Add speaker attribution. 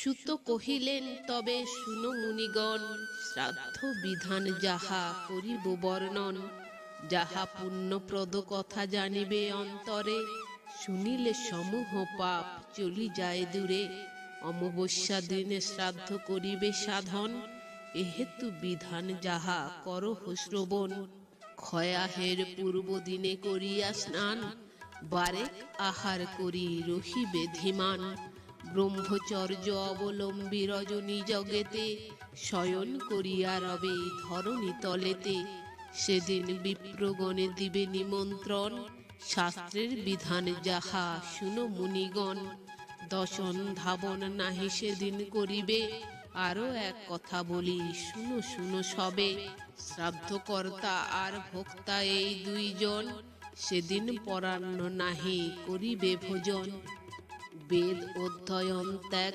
Speaker 1: সুত কহিলেন, তবে শুনো মুনিগণ, শ্রাদ্ধ বিধান যাহা করিব বর্ণন, যাহা পুণ্যপ্রদ কথা জানিবে অন্তরে, শুনিলে সমূহ পাপ চলি যায় দূরে। অমাবস্যা দিনে শ্রাদ্ধ করিবে সাধন, এহেতু বিধান যাহা করহ শ্রবণ। ক্ষয়াহের পূর্ব দিনে করিয়া স্নান, বারে আহার করি রহিবে ধীমান। ব্রহ্মচর্য অবলম্বী রজনী জগেতে, শয়ন করিয়া রবে ধরণী তলেতে। সেদিন বিপ্রগণে দিবে নিমন্ত্রণ, শাস্ত্রের বিধান যাহা শুনো মুনিগণ। দশন ধাবন নাহি সেদিন করিবে, আরো এক কথা বলি শুনো শুনো সবে। শ্রাদ্ধকর্তা আর ভোক্তা এই দুইজন, সেদিন পরাহ্ন নাহি করিবে ভোজন। বেদ অধ্যয়ন ত্যাগ